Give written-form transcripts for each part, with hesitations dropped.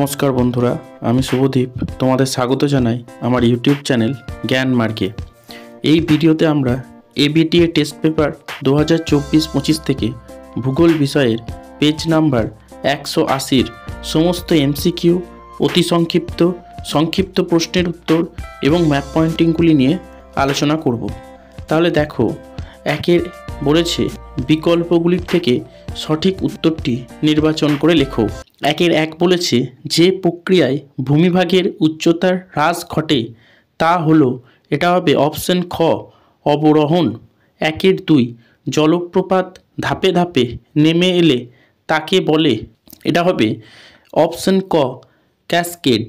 নমস্কার বন্ধুরা, আমি শুভদীপ তোমাদের স্বাগত জানাই আমার ইউটিউব চ্যানেল জ্ঞান মার্গে। এই ভিডিওতে আমরা এবিটিএ টেস্ট পেপার 2024-25 থেকে ভূগোল বিষয়ের পেজ নাম্বার 180-র সমস্ত এমসিকিউ, অতি সংক্ষিপ্ত প্রশ্নের উত্তর এবং ম্যাপ পয়েন্টিংগুলি নিয়ে আলোচনা করব। তাহলে দেখো, একের বলেছে বিকল্পগুলির থেকে সঠিক উত্তরটি নির্বাচন করে লেখো। একের এক বলেছে যে প্রক্রিয়ায় ভূমিভাগের উচ্চতার হ্রাস ঘটে তা হলো, এটা হবে অপশন খ অবরোহণ। একের দুই জলপ্রপাত ধাপে ধাপে নেমে এলে তাকে বলে, এটা হবে অপশন ক ক্যাসকেড।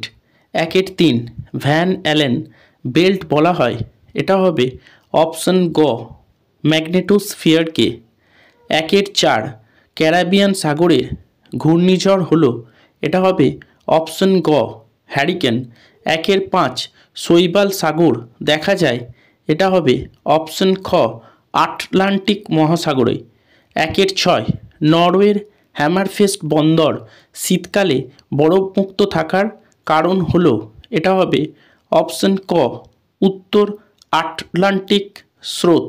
একের তিন ভ্যান অ্যালেন বেল্ট বলা হয়, এটা হবে অপশন গ ম্যাগনেটোস্ফিয়ারকে। একের চার ক্যারিবিয়ান সাগরের ঘূর্ণিঝড় হলো, এটা হবে অপশন গ হ্যারিকেন। একের পাঁচ শৈবাল সাগর দেখা যায়, এটা হবে অপশন খ আটলান্টিক মহাসাগরে। একের ছয় নরওয়ের হ্যামারফেস্ট বন্দর শীতকালে বরফমুক্ত থাকার কারণ হলো, এটা হবে অপশন ক উত্তর আটলান্টিক স্রোত।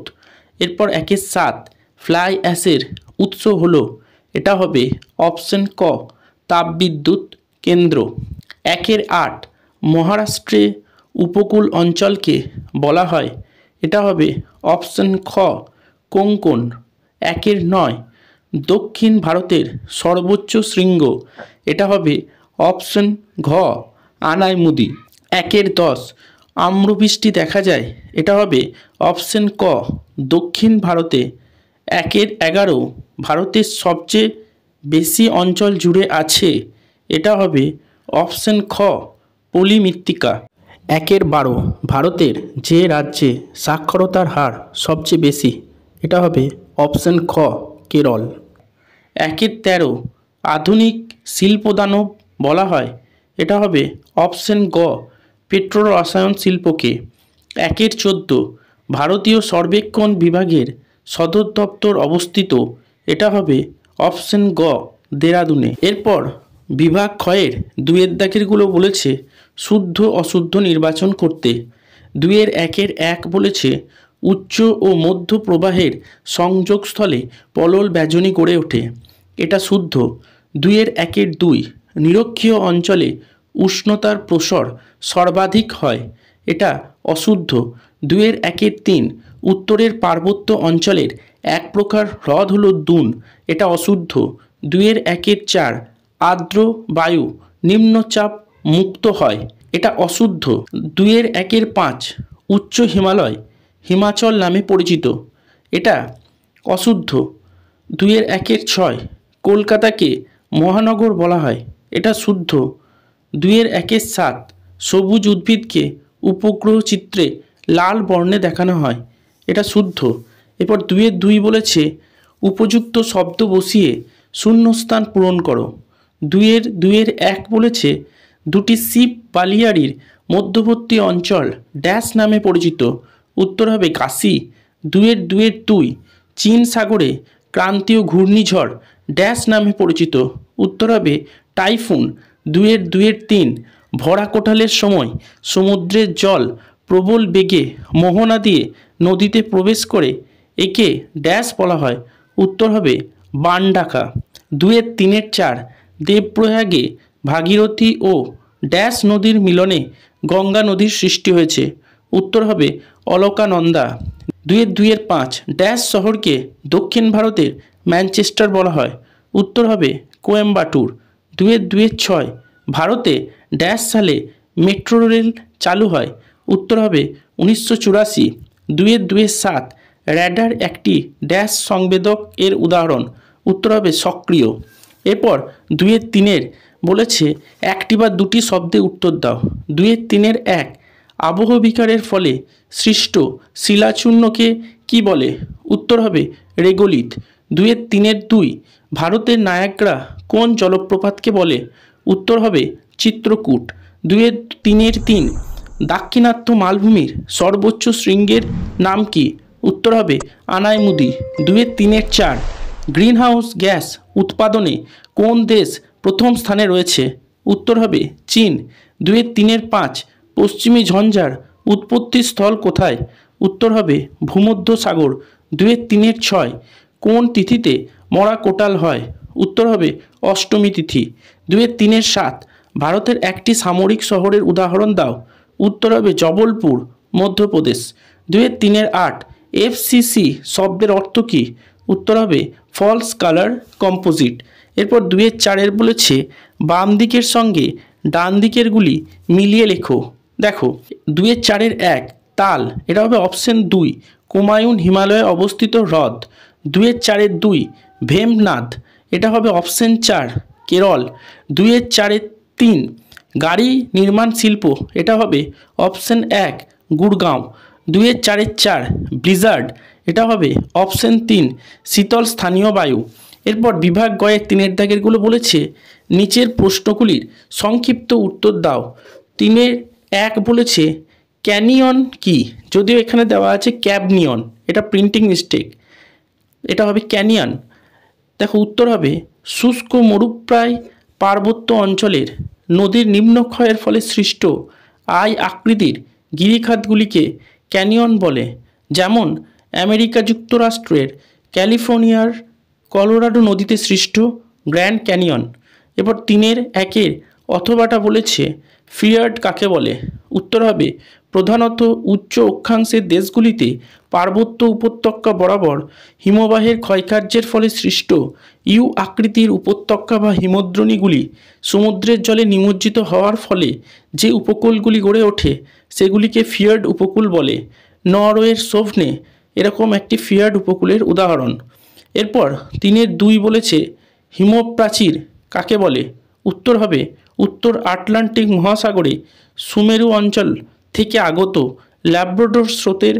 এরপর একের সাত ফ্লাই অ্যাশের উৎস হলো, এটা হবে অপশন ক তাপবিদ্যুৎ কেন্দ্র। একের আট মহারাষ্ট্রে উপকূল অঞ্চলকে বলা হয়, এটা হবে অপশন খ কোঙ্কণ। একের নয় দক্ষিণ ভারতের সর্বোচ্চ শৃঙ্গ, এটা হবে অপশন ঘ আনাইমুদি। একের দশ আম্রবৃষ্টি দেখা যায়, এটা হবে অপশন ক দক্ষিণ ভারতে। একের এগারো ভারতের সবচেয়ে বেশি অঞ্চল জুড়ে আছে, এটা হবে অপশন খ পলিমৃত্তিকা। একের বারো ভারতের যে রাজ্যে সাক্ষরতার হার সবচেয়ে বেশি, এটা হবে অপশন খ কেরল। একের তেরো আধুনিক শিল্পদানব বলা হয়, এটা হবে অপশন গ পেট্রো রসায়ন শিল্পকে। একের চোদ্দ ভারতীয় সর্বেক্ষণ বিভাগের সদর দপ্তর অবস্থিত, এটা হবে অপশন গ দেরাদুনে। এরপর বিভাগ ক্ষয়ের দুয়ের দাগেরগুলো বলেছে শুদ্ধ অশুদ্ধ নির্বাচন করতে। দুয়ের একের এক বলেছে উচ্চ ও মধ্য প্রবাহের সংযোগস্থলে পলল ব্যাজনী গড়ে ওঠে, এটা শুদ্ধ। দুয়ের একের দুই নিরক্ষীয় অঞ্চলে উষ্ণতার প্রসর সর্বাধিক হয়, এটা অশুদ্ধ। দুয়ের একের তিন উত্তরের পার্বত্য অঞ্চলের এক প্রকার হ্রদ হলো দুন, এটা অশুদ্ধ। দুয়ের একের চার আর্দ্র বায়ু নিম্নচাপ মুক্ত হয়, এটা অশুদ্ধ। দুয়ের একের পাঁচ উচ্চ হিমালয় হিমাচল নামে পরিচিত, এটা অশুদ্ধ। দুয়ের একের ছয় কলকাতাকে মহানগর বলা হয়, এটা শুদ্ধ। দুয়ের একের সাত সবুজ উদ্ভিদকে উপগ্রহ চিত্রে লাল বর্ণে দেখানো হয়, এটা শুদ্ধ। এরপর দুয়ের দুই বলেছে উপযুক্ত শব্দ বসিয়ে শূন্যস্থান পূরণ করো। দুয়ের এক বলেছে দুটি শিপ বালিয়াড়ির মধ্যবর্তী অঞ্চল ড্যাশ নামে পরিচিত, উত্তর হবে কাশী। দুয়ের দুই চীন সাগরে ক্রান্তীয় ঘূর্ণিঝড় ড্যাশ নামে পরিচিত, উত্তর হবে টাইফুন। দুয়ের তিন ভরা কোটালের সময় সমুদ্রের জল প্রবল বেগে মোহনা দিয়ে নদীতে প্রবেশ করে, একে ড্যাশ বলা হয়, উত্তর হবে বান ডাকা। দুয়ের তিনের চার দেবপ্রয়াগে ভাগীরথী ও ড্যাশ নদীর মিলনে গঙ্গা নদীর সৃষ্টি হয়েছে, উত্তর হবে অলকানন্দা। দুয়ের পাঁচ ড্যাশ শহরকে দক্ষিণ ভারতের ম্যানচেস্টার বলা হয়, উত্তর হবে কোয়েম্বাটুর। দুয়ের ছয় ভারতে ড্যাশ সালে মেট্রো রেল চালু হয়, উত্তর হবে 1984। দুয়ের সাত র্যাডার একটি ড্যাশ সংবেদক এর উদাহরণ, উত্তর হবে সক্রিয়। এরপর দুয়ের তিনের বলেছে একটি বা দুটি শব্দে উত্তর দাও। দুয়ের তিনের এক আবহবিকারের ফলে সৃষ্ট শিলাচূর্ণকে কি বলে, উত্তর হবে রেগোলিথ। দুয়ের তিনের দুই ভারতের নায়াগ্রা কোন জলপ্রপাতকে বলে, উত্তর হবে চিত্রকূট। দুয়ের তিনের তিন দাক্ষিণাত্য মালভূমির সর্বোচ্চ শৃঙ্গের নাম কি, উত্তর হবে আনাইমুদি। দুয়ের তিনের চার গ্রিনহাউস গ্যাস উৎপাদনে কোন দেশ প্রথম স্থানে রয়েছে, উত্তর হবে চীন। 2-3-5 পশ্চিমী ঝঞ্ঝার উৎপত্তি স্থল কোথায়? উত্তর হবে ভূমধ্যসাগর। 2-3-6 কোন তিথিতে মরা কোটাল হয়? উত্তর হবে অষ্টমী তিথি। 2-3-7 ভারতের একটি সামরিক শহরের উদাহরণ দাও। উত্তর হবে জবলপুর, মধ্যপ্রদেশ। 2-3-8 FCC শব্দের অর্থ কী? উত্তর হবে ফলস কালার কম্পোজিট। এরপর 2-4 বলেছে বাম দিকের সঙ্গে ডান দিকেরগুলি মিলিয়ে লেখো। দেখো 2-4-1 তাল, এটা হবে অপশন 2, কুমায়ুন হিমালয়ে অবস্থিত হ্রদ। 2-4-2 ভেমনাথ, এটা হবে অপশন 4, কেরল। 2-4-3 গাড়ি নির্মাণ শিল্প, এটা হবে অপশন 1, গুড়গাঁও। 2-4-4 ব্লিজার্ড, এটা হবে অপশন 3, শীতল স্থানীয় বায়ু। এরপর বিভাগ গয়ের 3 দাগেরগুলো বলেছে নিচের প্রশ্নগুলির সংক্ষিপ্ত উত্তর দাও। 3-1 বলেছে ক্যানিয়ন কি? যদিও এখানে দেওয়া আছে ক্যাবনিয়ন, এটা প্রিন্টিং মিস্টেক, এটা হবে ক্যানিয়ন। দেখো উত্তর হবে শুষ্ক মরুপ্রায় পার্বত্য অঞ্চলের নদীর নিম্নক্ষয়ের ফলে সৃষ্ট আকৃতির গিরিখাতগুলিকে ক্যানিয়ন বলে, যেমন আমেরিকা যুক্তরাষ্ট্রের ক্যালিফোর্নিয়ার কলোরাডো নদীতে সৃষ্ট গ্র্যান্ড ক্যানিয়ন। এরপর 3-1 অথবাটা বলেছে ফিয়ার্ড কাকে বলে? উত্তর হবে প্রধানত উচ্চ অক্ষাংশের দেশগুলিতে পার্বত্য উপত্যকা বরাবর হিমবাহের ক্ষয়কার্যের ফলে সৃষ্ট আকৃতির উপত্যকা বা হিমদ্রোণীগুলি সমুদ্রের জলে নিমজ্জিত হওয়ার ফলে যে উপকূলগুলি গড়ে ওঠে সেগুলিকে ফিয়ার্ড উপকূল বলে। নরওয়ের সোভনে এরকম একটি ফিয়ার্ড উপকূলের উদাহরণ। এরপর 3-2 বলেছে হিমপ্রাচীর কাকে বলে? উত্তর হবে উত্তর আটলান্টিক মহাসাগরে সুমেরু অঞ্চল থেকে আগত ল্যাব্রাডোর স্রোতের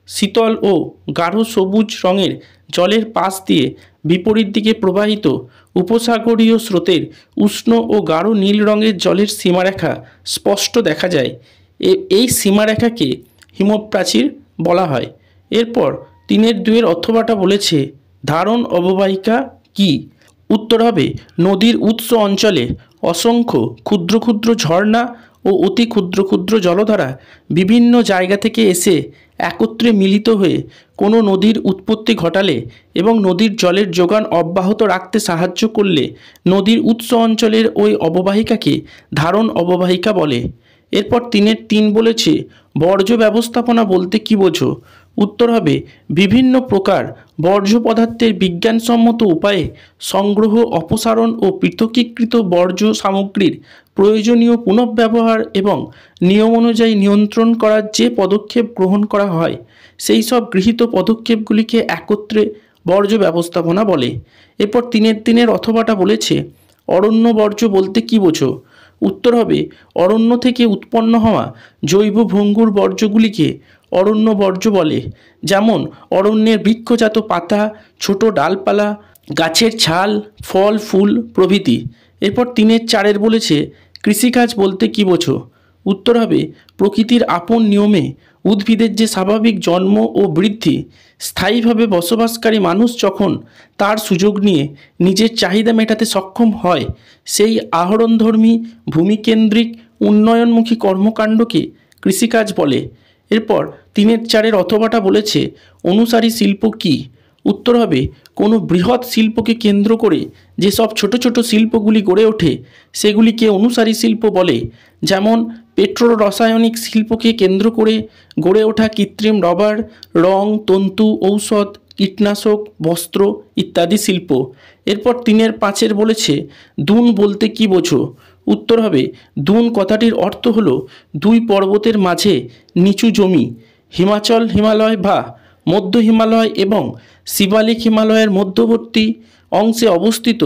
শীতল ও গাঢ় সবুজ রঙের জলের পাশ দিয়ে বিপরীত দিকে প্রবাহিত উপসাগরীয় স্রোতের উষ্ণ ও গাঢ় নীল রঙের জলের সীমারেখা স্পষ্ট দেখা যায়। এই সীমারেখাকে হিমপ্রাচীর বলা হয়। এরপর 3-2 অথবাটা বলেছে ধারণ অববাহিকা কি? উত্তর হবে নদীর উৎস অঞ্চলে অসংখ্য ক্ষুদ্র ক্ষুদ্র ঝর্ণা ও অতি ক্ষুদ্র ক্ষুদ্র জলধারা বিভিন্ন জায়গা থেকে এসে একত্রে মিলিত হয়ে কোনো নদীর উৎপত্তি ঘটালে এবং নদীর জলের যোগান অব্যাহত রাখতে সাহায্য করলে নদীর উৎস অঞ্চলের ওই অববাহিকাকে ধারণ অববাহিকা বলে। এরপর 3-3 বলেছে বর্জ্য ব্যবস্থাপনা বলতে কী বোঝো? উত্তর হবে বিভিন্ন প্রকার বর্জ্য পদার্থের বিজ্ঞানসম্মত উপায়ে সংগ্রহ, অপসারণ ও পৃথকীকৃত বর্জ্য সামগ্রীর প্রয়োজনীয় পুনঃব্যবহার এবং নিয়ম অনুযায়ী নিয়ন্ত্রণ করার যে পদক্ষেপ গ্রহণ করা হয় সেই সব গৃহীত পদক্ষেপগুলিকে একত্রে বর্জ্য ব্যবস্থাপনা বলে। এরপর 3-3 অথবাটা বলেছে অরণ্য বর্জ্য বলতে কী বোঝো? উত্তর হবে অরণ্য থেকে উৎপন্ন হওয়া জৈব ভঙ্গুর বর্জ্যগুলিকে অরণ্য বর্জ্য বলে, যেমন অরণ্যের বৃক্ষজাত পাতা, ছোট ডালপালা, গাছের ছাল, ফল ফুল প্রভৃতি। এরপর 3-4 বলেছে কৃষিকাজ বলতে কী বোঝো? উত্তর হবে প্রকৃতির আপন নিয়মে উদ্ভিদের যে স্বাভাবিক জন্ম ও বৃদ্ধি, স্থায়ীভাবে বসবাসকারী মানুষ যখন তার সুযোগ নিয়ে নিজের চাহিদা মেটাতে সক্ষম হয় সেই আহরণধর্মী ভূমিকেন্দ্রিক উন্নয়নমুখী কর্মকাণ্ডকে কৃষিকাজ বলে। এরপর 3-4 অথবাটা বলেছে অনুসারী শিল্প কি? উত্তর হবে কোনো বৃহৎ শিল্পকে কেন্দ্র করে যেসব ছোট ছোট শিল্পগুলি গড়ে ওঠে সেগুলিকে অনুসারী শিল্প বলে, যেমন পেট্রো রাসায়নিক শিল্পকে কেন্দ্র করে গড়ে ওঠা কৃত্রিম রবার, রং, তন্তু, ঔষধ, কীটনাশক, বস্ত্র ইত্যাদি শিল্প। এরপর 3-5 বলেছে দুন বলতে কী বোঝো? উত্তর হবে দুন কথাটির অর্থ হলো দুই পর্বতের মাঝে নিচু জমি। হিমাচল হিমালয় বা মধ্য হিমালয় এবং শিবালিক হিমালয়ের মধ্যবর্তী অংশে অবস্থিত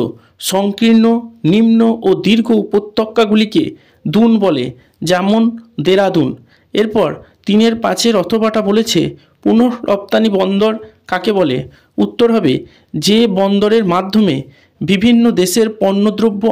সংকীর্ণ নিম্ন ও দীর্ঘ উপত্যকাগুলিকে দুন বলে, যেমন দেরাদুন। এরপর 3-5 অথবাটা বলেছে পুনঃ রপ্তানি বন্দর কাকে বলে? উত্তর হবে যে বন্দরের মাধ্যমে বিভিন্ন দেশের পণ্যদ্রব্য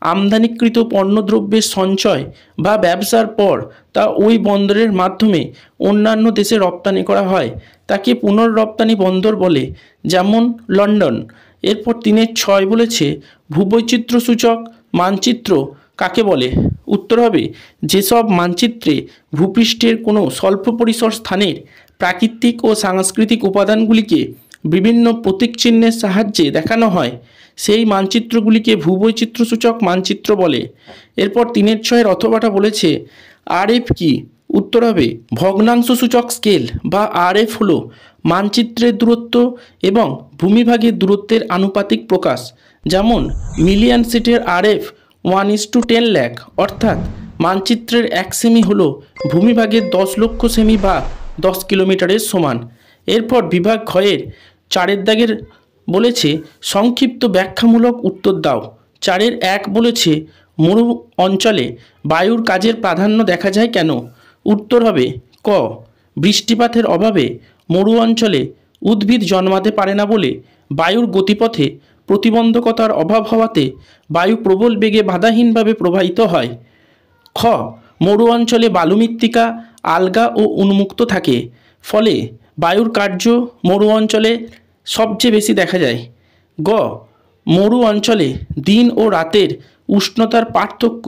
আমদানিকৃত পণ্যদ্রব্যের সঞ্চয় বা ব্যবসার পর তা ওই বন্দরের মাধ্যমে অন্যান্য দেশে রপ্তানি করা হয় তাকে পুনর্রপ্তানি বন্দর বলে, যেমন লন্ডন। এরপর 3-6 বলেছে ভূবৈচিত্র্যসূচক মানচিত্র কাকে বলে? উত্তর হবে যেসব মানচিত্রে ভূপৃষ্ঠের কোনো স্বল্প পরিসর স্থানের প্রাকৃতিক ও সাংস্কৃতিক উপাদানগুলিকে বিভিন্ন প্রতীক চিহ্নের সাহায্যে দেখানো হয় সেই মানচিত্রগুলিকে ভূবৈচিত্র্যসূচক মানচিত্র বলে। এরপর 3-6 অথবাটা বলেছে আরএফ কি? উত্তর হবে ভগ্নাংশ সূচক স্কেল বা আরএফ হলো মানচিত্রের দূরত্ব এবং ভূমিভাগের দূরত্বের আনুপাতিক প্রকাশ। যেমন মিলিয়ন সিটের আরএফ 1:10 লাখ, অর্থাৎ মানচিত্রের 1 সেমি হলো ভূমিভাগের 10 লক্ষ সেমি বা 10 কিলোমিটারের সমান। এরপর বিভাগ ঘয়ের 4 দাগের বলেছে সংক্ষিপ্ত ব্যাখ্যামূলক উত্তর দাও। 4-1 বলেছে মরু অঞ্চলে বায়ুর কাজের প্রাধান্য দেখা যায় কেন? উত্তর হবে ক বৃষ্টিপাতের অভাবে মরু অঞ্চলে উদ্ভিদ জন্মাতে পারে না বলে বায়ুর গতিপথে প্রতিবন্ধকতার অভাব হওয়াতে বায়ু প্রবল বেগে বাধাহীনভাবে প্রবাহিত হয়। খ মরু অঞ্চলে বালুমৃত্তিকা, আলগা ও উন্মুক্ত থাকে, ফলে বায়ুর কার্য মরু অঞ্চলে সবচেয়ে বেশি দেখা যায়। গ মরু অঞ্চলে দিন ও রাতের উষ্ণতার পার্থক্য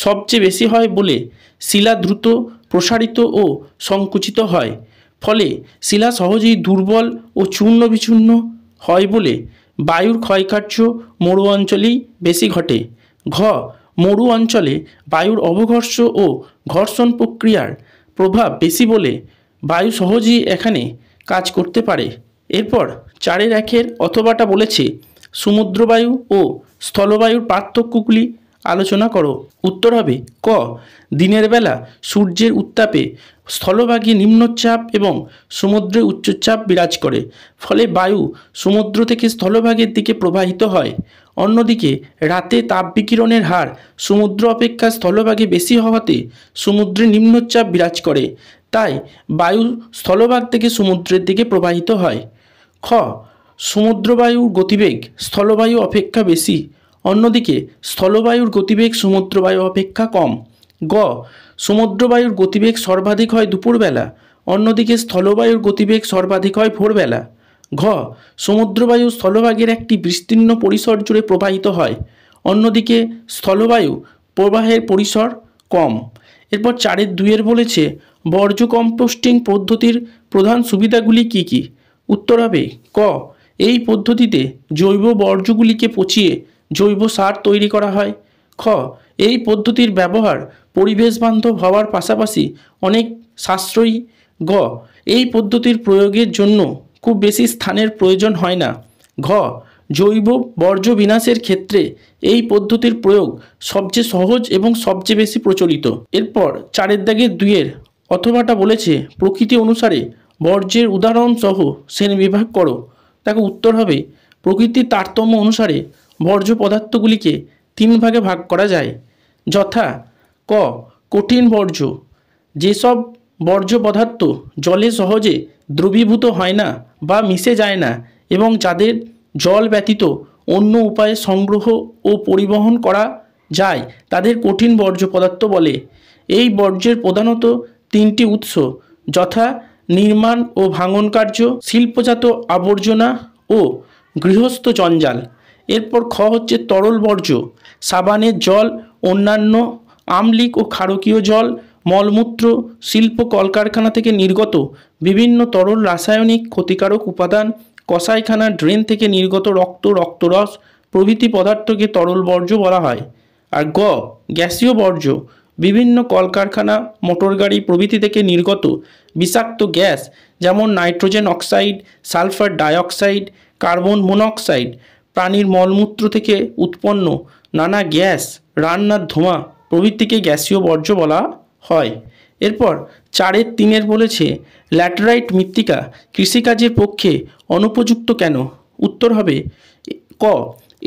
সবচেয়ে বেশি হয় বলে শিলা দ্রুত প্রসারিত ও সংকুচিত হয়, ফলে শিলা সহজেই দুর্বল ও চূর্ণ বিচূর্ণ হয় বলে বায়ুর ক্ষয়কার্য মরু অঞ্চলেই বেশি ঘটে। ঘ মরু অঞ্চলে বায়ুর অবঘর্ষ ও ঘর্ষণ প্রক্রিয়ার প্রভাব বেশি বলে বায়ু সহজেই এখানে কাজ করতে পারে। এরপর 4-1 অথবাটা বলেছে সমুদ্রবায়ু ও স্থলবায়ুর পার্থক্যগুলি আলোচনা করো। উত্তর হবে ক দিনের বেলা সূর্যের উত্তাপে স্থলভাগে নিম্নচাপ এবং সমুদ্রে উচ্চচাপ বিরাজ করে, ফলে বায়ু সমুদ্র থেকে স্থলভাগের দিকে প্রবাহিত হয়। অন্যদিকে রাতে তাপবিকিরণের হার সমুদ্র অপেক্ষা স্থলভাগে বেশি হওয়াতে সমুদ্রে নিম্নচাপ বিরাজ করে, তাই বায়ু স্থলভাগ থেকে সমুদ্রের দিকে প্রবাহিত হয়। খ সমুদ্রবায়ুর গতিবেগ স্থলবায়ু অপেক্ষা বেশি, অন্যদিকে স্থলবায়ুর গতিবেগ সমুদ্রবায়ু অপেক্ষা কম। গ সমুদ্রবায়ুর গতিবেগ সর্বাধিক হয় দুপুরবেলা, অন্যদিকে স্থলবায়ুর গতিবেগ সর্বাধিক হয় ভোরবেলা। ঘ সমুদ্রবায়ু স্থলভাগের একটি বিস্তীর্ণ পরিসর জুড়ে প্রবাহিত হয়, অন্যদিকে স্থলবায়ু প্রবাহের পরিসর কম। এরপর 4-2 বলেছে বর্জ্য কম্পোস্টিং পদ্ধতির প্রধান সুবিধাগুলি কি কি? উত্তর হবে ক এই পদ্ধতিতে জৈব বর্জ্যগুলিকে পচিয়ে জৈব সার তৈরি করা হয়। খ এই পদ্ধতির ব্যবহার পরিবেশ বান্ধব হওয়ার পাশাপাশি অনেক সাশ্রয়ী। গ এই পদ্ধতির প্রয়োগের জন্য খুব বেশি স্থানের প্রয়োজন হয় না। ঘ জৈব বর্জ্য বিনাশের ক্ষেত্রে এই পদ্ধতির প্রয়োগ সবচেয়ে সহজ এবং সবচেয়ে বেশি প্রচলিত। এরপর 4-2 অথবাটা বলেছে প্রকৃতি অনুসারে বর্জ্যের উদাহরণ সহ শ্রেণীবিভাগ করো। তাকে উত্তর হবে প্রকৃতির তারতম্য অনুসারে বর্জ্য পদার্থগুলিকে 3 ভাগে ভাগ করা যায়, যথা ক কঠিন বর্জ্য, যেসব বর্জ্য পদার্থ জলে সহজে দ্রবীভূত হয় না বা মিশে যায় না এবং যাদের জল ব্যতীত অন্য উপায়ে সংগ্রহ ও পরিবহন করা যায় তাদের কঠিন বর্জ্য পদার্থ বলে। এই বর্জ্যের প্রধানত 3টি উৎস, যথা নির্মাণ ও ভাঙন কার্য, শিল্পজাত আবর্জনা ও গৃহস্থ জঞ্জাল। এরপর খ হচ্ছে তরল বর্জ্য, সাবানের জল, অন্যান্য আম্লিক ও ক্ষারকীয় জল, মলমূত্র, শিল্প কলকারখানা থেকে নির্গত বিভিন্ন তরল রাসায়নিক ক্ষতিকারক উপাদান, কসাইখানা ড্রেন থেকে নির্গত রক্ত, রক্তরস প্রভৃতি পদার্থকে তরল বর্জ্য বলা হয়। আর গ গ্যাসীয় বর্জ্য, বিভিন্ন কলকারখানা, মোটরগাড়ি প্রভৃতি থেকে নির্গত বিষাক্ত গ্যাস, যেমন nitrogen oxide, sulphur dioxide, carbon monoxide, প্রাণীর মলমূত্র থেকে উৎপন্ন নানা গ্যাস, রান্নার ধোঁয়া প্রভৃতিকে গ্যাসীয় বর্জ্য বলা হয়। এরপর 4-3 বলেছে ল্যাটেরাইট মৃত্তিকা কৃষিকাজের পক্ষে অনুপযুক্ত কেন? উত্তর হবে ক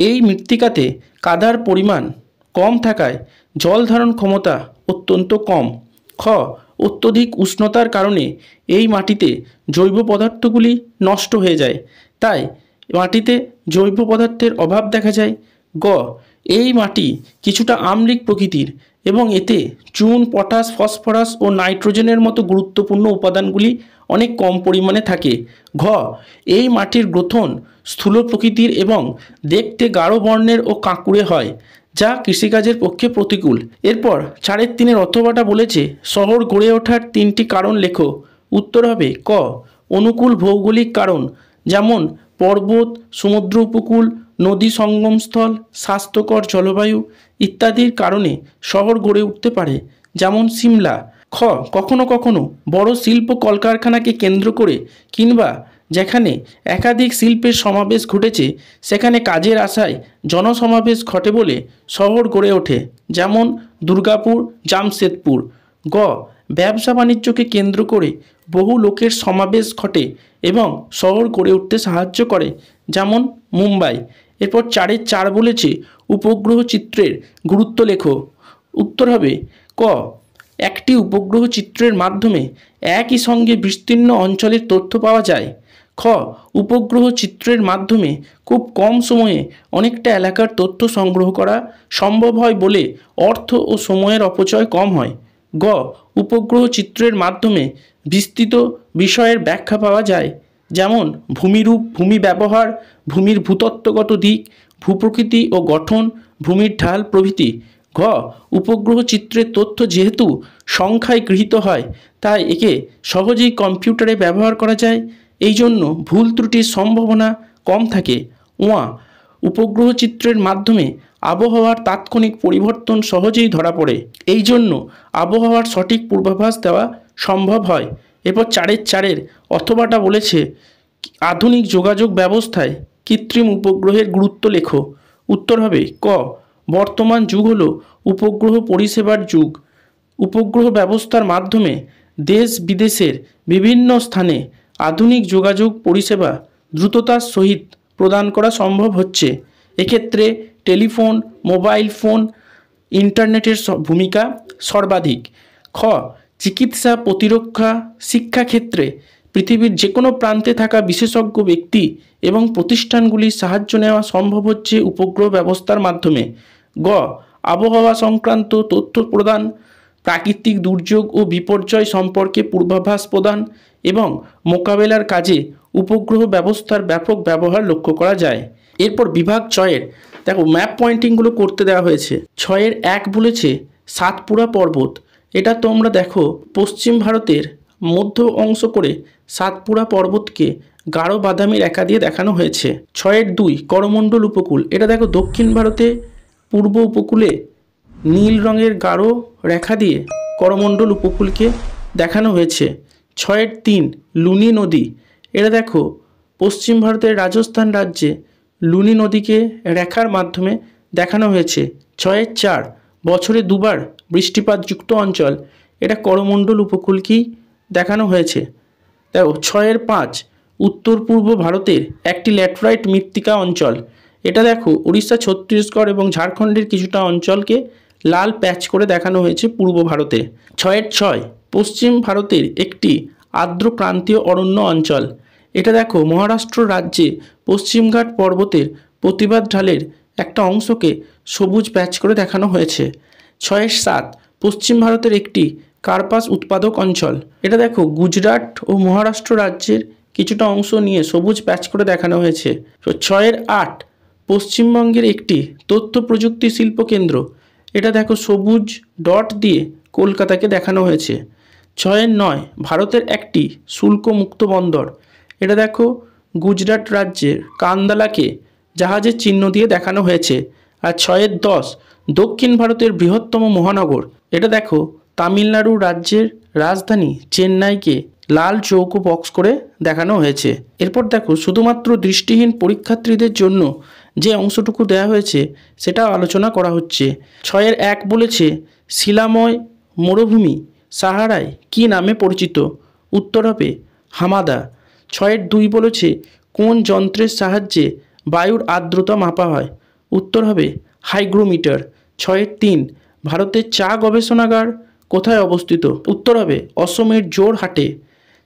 এই মৃত্তিকাতে কাদার পরিমাণ কম থাকায় জল ধারণ ক্ষমতা অত্যন্ত কম। খ অত্যধিক উষ্ণতার কারণে এই মাটিতে জৈব পদার্থগুলি নষ্ট হয়ে যায়, তাই মাটিতে জৈব পদার্থের অভাব দেখা যায়। গ এই মাটি কিছুটা আম্লিক প্রকৃতির এবং এতে চুন, পটাশ, ফসফরাস ও নাইট্রোজেনের মতো গুরুত্বপূর্ণ উপাদানগুলি অনেক কম পরিমাণে থাকে। ঘ এই মাটির গ্রথন স্থূল প্রকৃতির এবং দেখতে গাঢ় বর্ণের ও কাঁকুড়ে হয়, যা কৃষিকাজের পক্ষে প্রতিকূল। এরপর 4-3 অথবাটা বলেছে শহর গড়ে ওঠার 3টি কারণ লেখো। উত্তর হবে ক, অনুকূল ভৌগোলিক কারণ, যেমন পর্বত, সমুদ্র উপকূল, নদী সঙ্গমস্থল, স্বাস্থ্যকর জলবায়ু ইত্যাদির কারণে শহর গড়ে উঠতে পারে, যেমন সিমলা। খ, কখনো কখনো বড় শিল্প কলকারখানাকে কেন্দ্র করে কিংবা যেখানে একাধিক শিল্পের সমাবেশ ঘটেছে সেখানে কাজের আশায় জনসমাবেশ ঘটে বলে শহর গড়ে ওঠে, যেমন দুর্গাপুর, জামশেদপুর। গ, ব্যবসা বাণিজ্যকে কেন্দ্র করে বহু লোকের সমাবেশ ঘটে এবং শহর গড়ে উঠতে সাহায্য করে, যেমন মুম্বাই। এরপর 4-4 বলেছে উপগ্রহ চিত্রের গুরুত্ব লেখো। উত্তর হবে ক, একটি উপগ্রহ চিত্রের মাধ্যমে একই সঙ্গে বিস্তীর্ণ অঞ্চলের তথ্য পাওয়া যায়। খ, উপগ্রহ চিত্রের মাধ্যমে খুব কম সময়ে অনেকটা এলাকার তথ্য সংগ্রহ করা সম্ভব হয় বলে অর্থ ও সময়ের অপচয় কম হয়। গ, উপগ্রহ চিত্রের মাধ্যমে বিস্তৃত বিষয়ের ব্যাখ্যা পাওয়া যায়, যেমন ভূমিরূপ, ভূমি ব্যবহার, ভূমির ভূতত্ত্বগত দিক, ভূপ্রকৃতি ও গঠন, ভূমির ঢাল প্রভৃতি। ঘ, উপগ্রহ চিত্রের তথ্য যেহেতু সংখ্যায় গৃহীত হয় তাই একে সহজেই কম্পিউটারে ব্যবহার করা যায়, এই জন্য ভুল ত্রুটির সম্ভাবনা কম থাকে। ওয়া, উপগ্রহ চিত্রের মাধ্যমে আবহাওয়ার তাৎক্ষণিক পরিবর্তন সহজেই ধরা পড়ে, এই জন্য আবহাওয়ার সঠিক পূর্বাভাস দেওয়া সম্ভব হয়। এরপর 4-4 অথবাটা বলেছে আধুনিক যোগাযোগ ব্যবস্থায় কৃত্রিম উপগ্রহের গুরুত্ব লেখো। উত্তর হবে ক, বর্তমান যুগ হলো উপগ্রহ পরিষেবার যুগ। উপগ্রহ ব্যবস্থার মাধ্যমে দেশ বিদেশের বিভিন্ন স্থানে আধুনিক যোগাযোগ পরিষেবা দ্রুততার সহিত প্রদান করা সম্ভব হচ্ছে। এক্ষেত্রে টেলিফোন, মোবাইল ফোন, ইন্টারনেটের ভূমিকা সর্বাধিক। খ, চিকিৎসা, প্রতিরক্ষা, শিক্ষাক্ষেত্রে পৃথিবীর যে কোনো প্রান্তে থাকা বিশেষজ্ঞ ব্যক্তি এবং প্রতিষ্ঠানগুলির সাহায্য নেওয়া সম্ভব হচ্ছে উপগ্রহ ব্যবস্থার মাধ্যমে। গ, আবহাওয়া সংক্রান্ত তথ্য প্রদান, প্রাকৃতিক দুর্যোগ ও বিপর্যয় সম্পর্কে পূর্বাভাস প্রদান এবং মোকাবেলার কাজে উপগ্রহ ব্যবস্থার ব্যাপক ব্যবহার লক্ষ্য করা যায়। এরপর বিভাগ 6 দেখো ম্যাপ পয়েন্টিংগুলো করতে দেওয়া হয়েছে। 6-1 বলেছে সাতপুরা পর্বত। এটা তোমরা দেখো পশ্চিম ভারতের মধ্য অংশ করে সাতপুরা পর্বতকে গাঢ় বাদামি রেখা দিয়ে দেখানো হয়েছে। 6-2 করমণ্ডল উপকূল। এটা দেখো দক্ষিণ ভারতে পূর্ব উপকূলে নীল রঙের গাঢ় রেখা দিয়ে করমণ্ডল উপকূলকে দেখানো হয়েছে। 6-3 লুনি নদী। এটা দেখো পশ্চিম ভারতের রাজস্থান রাজ্যে লুনি নদীকে রেখার মাধ্যমে দেখানো হয়েছে। 6-4 বছরে দুবার বৃষ্টিপাতযুক্ত অঞ্চল। এটা করমণ্ডল উপকূলকেই দেখানো হয়েছে। দেখো 6-5 উত্তর পূর্ব ভারতের একটি ল্যাটেরাইট মৃত্তিকা অঞ্চল। এটা দেখো উড়িষ্যা, ছত্তিশগড় এবং ঝাড়খণ্ডের কিছুটা অঞ্চলকে লাল প্যাচ করে দেখানো হয়েছে পূর্ব ভারতে। 6-6 পশ্চিম ভারতের একটি আর্দ্র ক্রান্তীয় অরণ্য অঞ্চল। এটা দেখো মহারাষ্ট্র রাজ্যে পশ্চিমঘাট পর্বতের প্রতিবাদ ঢালের একটা অংশকে সবুজ প্যাচ করে দেখানো হয়েছে। 6-7 পশ্চিম ভারতের একটি কার্পাস উৎপাদক অঞ্চল। এটা দেখো গুজরাট ও মহারাষ্ট্র রাজ্যের কিছুটা অংশ নিয়ে সবুজ প্যাচ করে দেখানো হয়েছে। 6-8 পশ্চিমবঙ্গের একটি তথ্য প্রযুক্তি শিল্প কেন্দ্র। এটা দেখো সবুজ ডট দিয়ে কলকাতাকে দেখানো হয়েছে। 6-9 ভারতের একটি শুল্কমুক্ত বন্দর। এটা দেখো গুজরাট রাজ্যের কান্দালাকে জাহাজের চিহ্ন দিয়ে দেখানো হয়েছে। আর 6-10 দক্ষিণ ভারতের বৃহত্তম মহানগর। এটা দেখো তামিলনাড়ু রাজ্যের রাজধানী চেন্নাইকে লাল চৌকো বক্স করে দেখানো হয়েছে। এরপর দেখো শুধুমাত্র দৃষ্টিহীন পরীক্ষার্থীদের জন্য যে অংশটুকু দেওয়া হয়েছে সেটা আলোচনা করা হচ্ছে। 6-1 বলেছে শিলাময় মরুভূমি সাহারায় কী নামে পরিচিত। উত্তর হবে হামাদা। 6-2 বলেছে কোন যন্ত্রের সাহায্যে বায়ুর আর্দ্রতা মাপা হয়। উত্তর হবে হাইগ্রোমিটার। 6-3 ভারতের চা গবেষণাগার কোথায় অবস্থিত। উত্তর হবে অসমের জোরহাটে।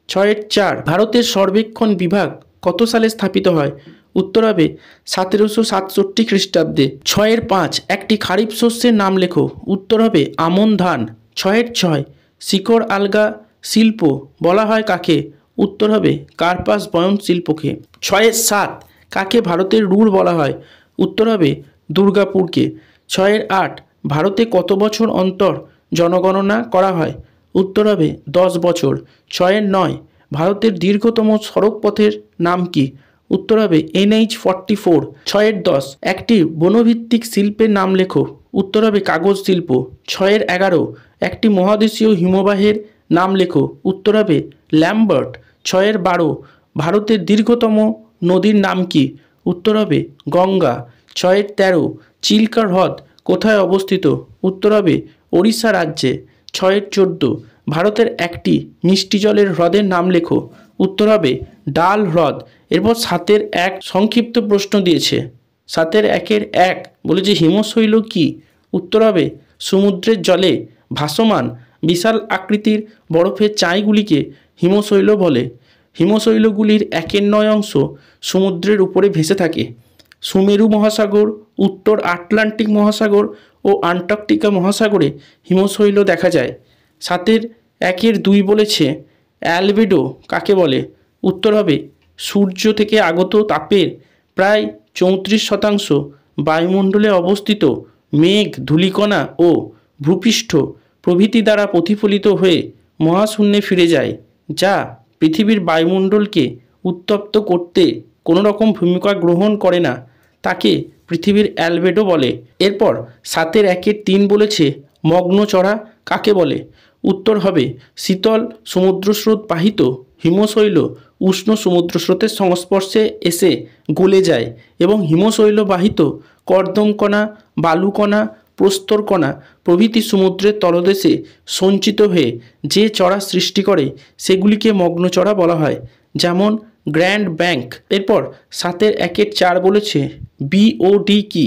6-4 ভারতের সর্বেক্ষণ বিভাগ কত সালে স্থাপিত হয়। উত্তর হবে 1767 খ্রিস্টাব্দে। 6-5 একটি খারিফ শস্যের নাম লেখো। উত্তর হবে আমন ধান। 6-6 শিকড় আলগা শিল্প বলা হয় কাকে। উত্তর হবে কার্পাস বয়ন শিল্পকে। 6-7 কাকে ভারতের রুর বলা হয়। উত্তর হবে দুর্গাপুরকে। 6-এর 8 ভারতে কত বছর অন্তর জনগণনা করা হয়? উত্তর হবে 10 বছর। 6-এর 9 ভারতের দীর্ঘতম সড়ক পথের নাম কি? উত্তর হবে NH-44। 6-এর 10 একটি বনভিত্তিক শিল্পের নাম লেখো। উত্তর হবে কাগজ শিল্প। 6-এর 11 একটি মহাদেশীয় হিমবাহের নাম লেখো। উত্তর হবে ল্যাম্বার্ট। 6-এর 12 ভারতের দীর্ঘতম নদীর নাম কি? উত্তর হবে গঙ্গা। 6-এর 13 চিল্কা হ্রদ কোথায় অবস্থিত? উত্তর হবে ওড়িশা রাজ্যে। 6-এর 14 ভারতের একটি মিষ্টি জলের হ্রদের নাম লেখো। উত্তর হবে ডাল হ্রদ। এরপর 7-এর 1 সংক্ষিপ্ত প্রশ্ন দিয়েছে। 7-এর 1-এর 1 বলেছে হিমশৈল কি? উত্তর হবে সমুদ্রের জলে ভাসমান বিশাল আকৃতির বরফের চাইগুলিকে হিমশৈল বলে। হিমশৈলগুলির 1-এর 9 অংশ সমুদ্রের উপরে ভেসে থাকে। সুমেরু মহাসাগর, উত্তর আটলান্টিক মহাসাগর ও আন্টার্কটিকা মহাসাগরে হিমশৈল দেখা যায়। 7-এর 1-এর 2 বলেছে অ্যালবেডো কাকে বলে? উত্তর হবে সূর্য থেকে আগত তাপের প্রায় 34% বায়ুমণ্ডলে অবস্থিত মেঘ, ধূলিকণা ও ভূপৃষ্ঠ প্রভৃতি দ্বারা প্রতিফলিত হয়ে মহাশূন্যে ফিরে যায়, যা পৃথিবীর বায়ুমণ্ডলকে উত্তপ্ত করতে কোনো রকম ভূমিকা গ্রহণ করে না। তাকে পৃথিবীর অ্যালবেডো বলে। এরপর 7-এর 1-এর 3 বলেছে মগ্নচড়া কাকে বলে? উত্তর হবে শীতল সমুদ্রস্রোত বাহিত হিমশৈল উষ্ণ সমুদ্রস্রোতের সংস্পর্শে এসে গলে যায় এবং হিমশৈল বাহিত কর্দমকণা, বালুকণা, প্রস্তরকণা প্রভৃতি সমুদ্রের তলদেশে সঞ্চিত হয়ে যে চড়া সৃষ্টি করে সেগুলিকে মগ্নচড়া বলা হয়, যেমন গ্র্যান্ড ব্যাংক। এরপর 7-এর 1-এর 4 বলেছে বিওডি কি?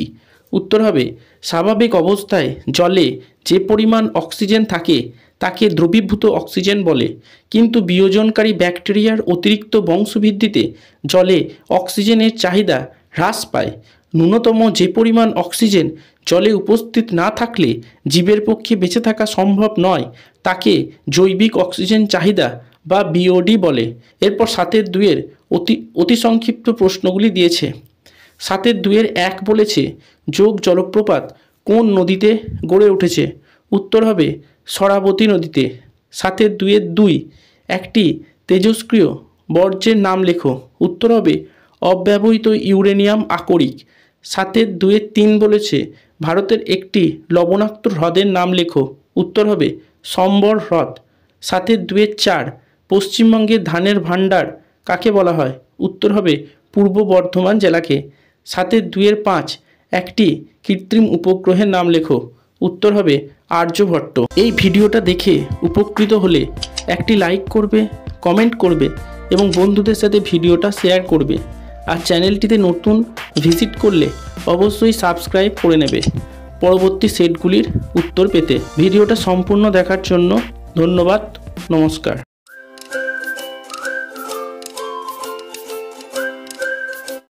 উত্তর হবে স্বাভাবিক অবস্থায় জলে যে পরিমাণ অক্সিজেন থাকে তাকে দ্রবীভূত অক্সিজেন বলে, কিন্তু বিয়োজনকারী ব্যাকটেরিয়ার অতিরিক্ত বংশবৃদ্ধিতে জলে অক্সিজেনের চাহিদা হ্রাস পায়। ন্যূনতম যে পরিমাণ অক্সিজেন জলে উপস্থিত না থাকলে জীবের পক্ষে বেঁচে থাকা সম্ভব নয় তাকে জৈবিক অক্সিজেন চাহিদা বা বিওডি বলে। এরপর 7-এর 2-এর অতি সংক্ষিপ্ত প্রশ্নগুলি দিয়েছে। 7-এর 2-এর 1 বলেছে যোগ জলপ্রপাত কোন নদীতে গড়ে উঠেছে? উত্তর হবে শরাবতী নদীতে। 7-এর 2-এর 2 একটি তেজস্ক্রিয় বর্জ্যের নাম লেখো। উত্তর হবে অব্যবহৃত ইউরেনিয়াম আকরিক। 7-এর 2-এর 3 বলেছে ভারতের একটি লবণাক্ত হ্রদের নাম লেখো। উত্তর হবে সম্বর হ্রদ। 7-এর 2-এর 4 পশ্চিমবঙ্গের ধানের ভাণ্ডার কাকে বলা হয়? উত্তর হবে পূর্ব বর্ধমান জেলাকে। 7-এর 2-এর 5 একটি কৃত্রিম উপগ্রহের নাম লেখো। উত্তর হবে আর্যভট্ট। এই ভিডিওটা দেখে উপকৃত হলে একটি লাইক করবে, কমেন্ট করবে এবং বন্ধুদের সাথে ভিডিওটা শেয়ার করবে। আর চ্যানেলটিতে নতুন ভিজিট করলে অবশ্যই সাবস্ক্রাইব করে নেবে পরবর্তী সেটগুলির উত্তর পেতে। ভিডিওটা সম্পূর্ণ দেখার জন্য ধন্যবাদ। নমস্কার।